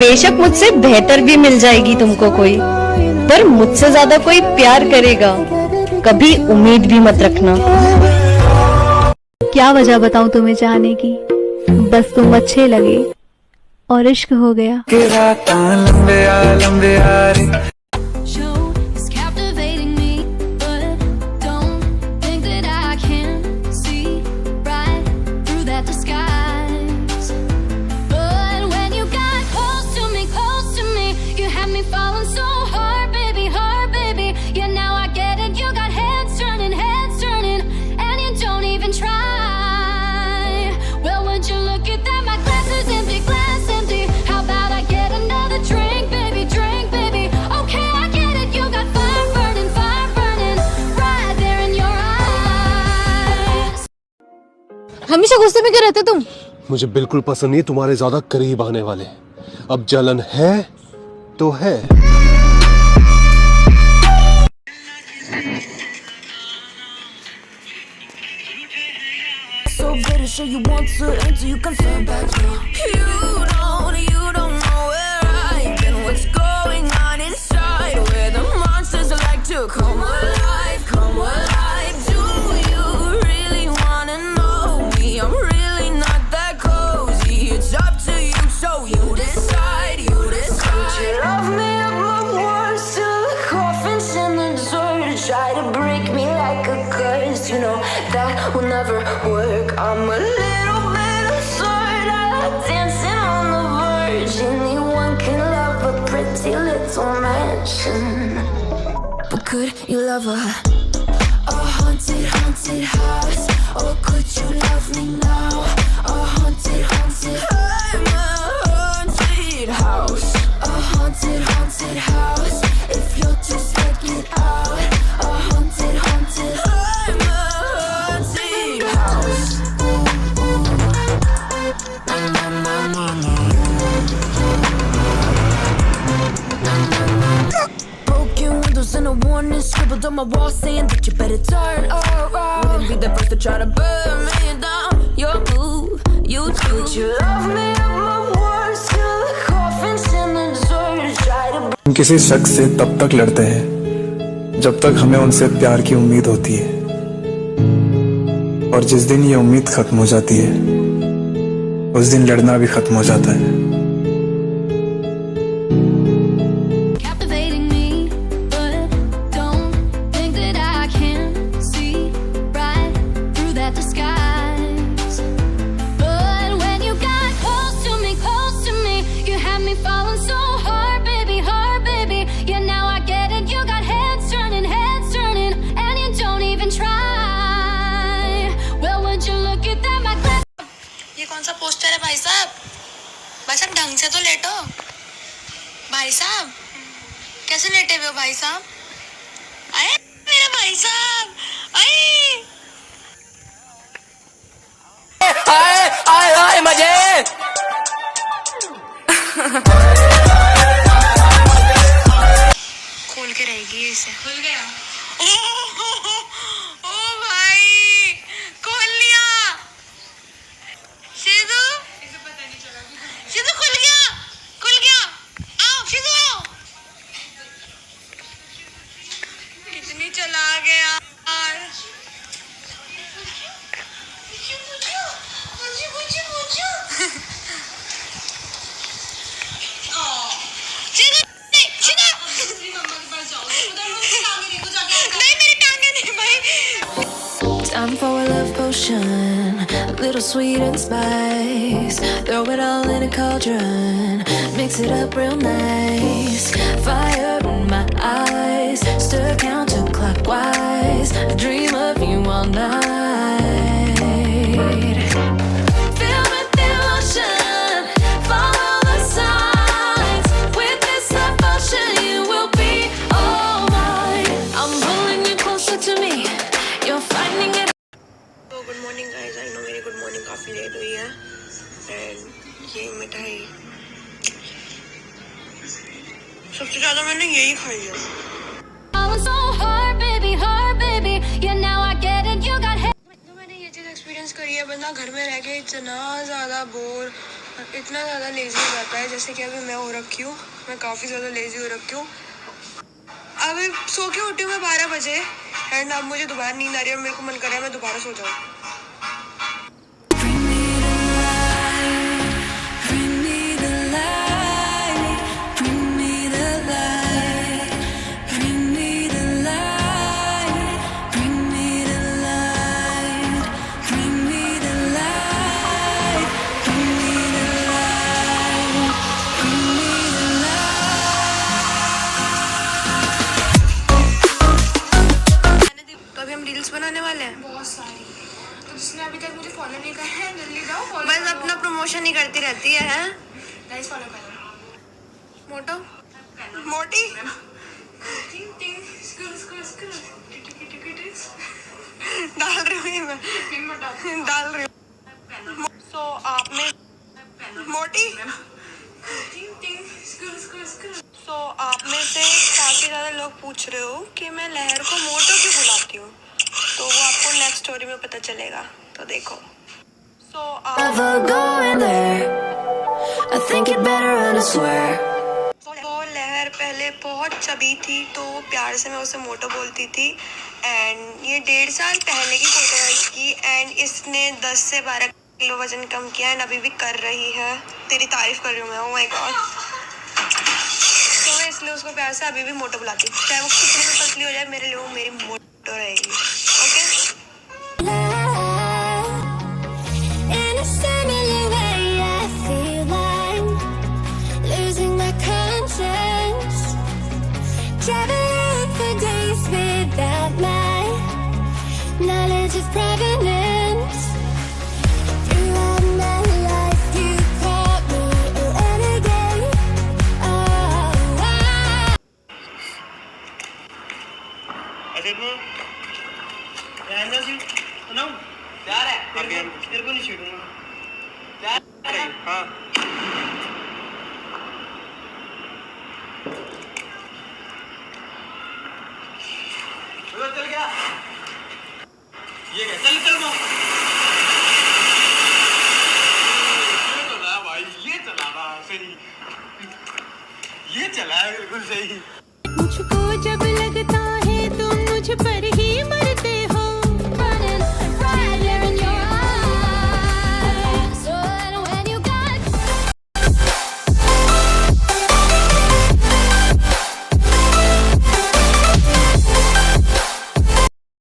बेशक मुझसे बेहतर भी मिल जाएगी तुमको कोई, पर मुझसे ज्यादा कोई प्यार करेगा कभी उम्मीद भी मत रखना। क्या वजह बताऊं तुम्हें चाहने की, बस तुम अच्छे लगे और इश्क हो गया। हमेशा गुस्से में क्यों रहते तुम? मुझे बिल्कुल पसंद नहीं तुम्हारे ज्यादा करीब आने वाले। अब जलन है तो है। So better show you want to enter, you can turn back now. You don't know where I've been, what's going on inside, where the monsters like to come alive, come alive. Do you really wanna know me? I'm really not that cozy. It's up to you, so you decide, you decide. Would you love me at my worst till the coffin's in the dirt? Try to break me like a curse, you know that will never work. I'm a little bit absurd, I like dancing on the verge. Anyone can love a pretty little mansion, but could you love a haunted, haunted house? Or could you love me now? A haunted, haunted, I'm a haunted house. A haunted, haunted house. If you'll just let it out. A haunted, haunted, I'm a haunted house. Broken windows and a warning scribbled on my wall saying that you better turn around. Wouldn't be the first to try to burn me down. Your move, you do. Would you love me at my worst till the coffin's in the dirt? Try to. हम किसी शख्स से तब तक लड़ते हैं जब तक हमें उनसे प्यार की उम्मीद होती है, और जिस दिन ये उम्मीद खत्म हो जाती है उस दिन लड़ना भी खत्म हो जाता है। Captivating me, but don't think that I can see right through that disguise. But when you got close to me, you had me falling so hard, baby, yeah, now I get it. You got heads turning, and you don't even try. Well, would you look at that, my glass? ये कौन सा poster है भाई साहब? भाई साहब ढंग से तो लेटो। भाई साहब कैसे लेटे हुए हो भाई साहब? आए मेरा भाई साहब, आए आए आए आए मजे। खोल के रहेगी इसे। खुल गया। ओ भाई खोल लिया। शिजू इसे पता नहीं चला। शिजू खुल गया आओ शिजू आओ। कितनी चला गया यार। नहीं मेरी टांगे नहीं भाई। Time for a love potion, a little sweet and spice. Throw it all in a cauldron, mix it up real nice. Fire in my eyes, stir counterclockwise. I dream of you all night. Feel with emotion, follow the signs. With this love potion, you will be all mine. I'm pulling you closer to me. You're finding it. तो good morning guys, I know मेरी good morning काफ़ी late हुई है and ये मिठाई सबसे ज़्यादा मैंने यही खाई है। तो मैंने ये चीज़ एक्सपीरियंस करी है, बंदा घर में रह के इतना ज़्यादा बोर इतना ज़्यादा लेजी हो जाता है, जैसे कि अभी मैं हो रखी हूँ, मैं काफ़ी ज़्यादा लेजी हो रखी हूँ। अभी सो के उठी हूँ मैं 12 बजे एंड अब मुझे दोबारा नींद आ रही है और मेरे को मन कर रहा है मैं दोबारा सो जाऊँ। तो अभी हम रील्स बनाने वाले हैं बहुत सारी। तो जिसने अभी तक मुझे फॉलो नहीं करा है जल्दी जाओ फॉलो बस अपना प्रमोशन ही करती रहती है। गाइस फॉलो करो। मोटो मोटी टिंग टिंग स्कूल स्कूल स्कूल टिक टिक टिक टिक डाल रही हूँ मैं, पिन बटा डाल रही हूँ। सो आप में मोटी टिंग टिंग स्कूल स्कूल स्कूल। सो आप में से काफ़ी ज़्यादा लोग पूछ रहे हो कि मैं लहर को मोटो क्यों बुलाती हूँ, तो वो आपको नेक्स्ट स्टोरी में पता चलेगा, तो देखो। सो Never going there. I think it better and I swear. तो लहर पहले बहुत चबी थी, तो प्यार से मैं उसे मोटो बोलती थी एंड ये 1.5 साल पहले की फोटो है इसकी एंड इसने 10 से 12 किलो वजन कम किया एंड अभी भी कर रही है। तेरी तारीफ कर रही हूँ मैं, ओह माय गॉड। तो मैं इसलिए उसको प्यार से अभी भी मोटो बुलाती हूँ, चाहे वो कितनी भी पतली हो जाए, मेरे लिए वो मेरी मोटो रहेगी। Okay In a similar way, I feel I'm losing my conscience. Traveling for days without my knowledge of provenance. Throughout my life, you caught me a renegade. Oh, प्यार है तेरे को नहीं छेड़ूंगा। प्यार है हाँ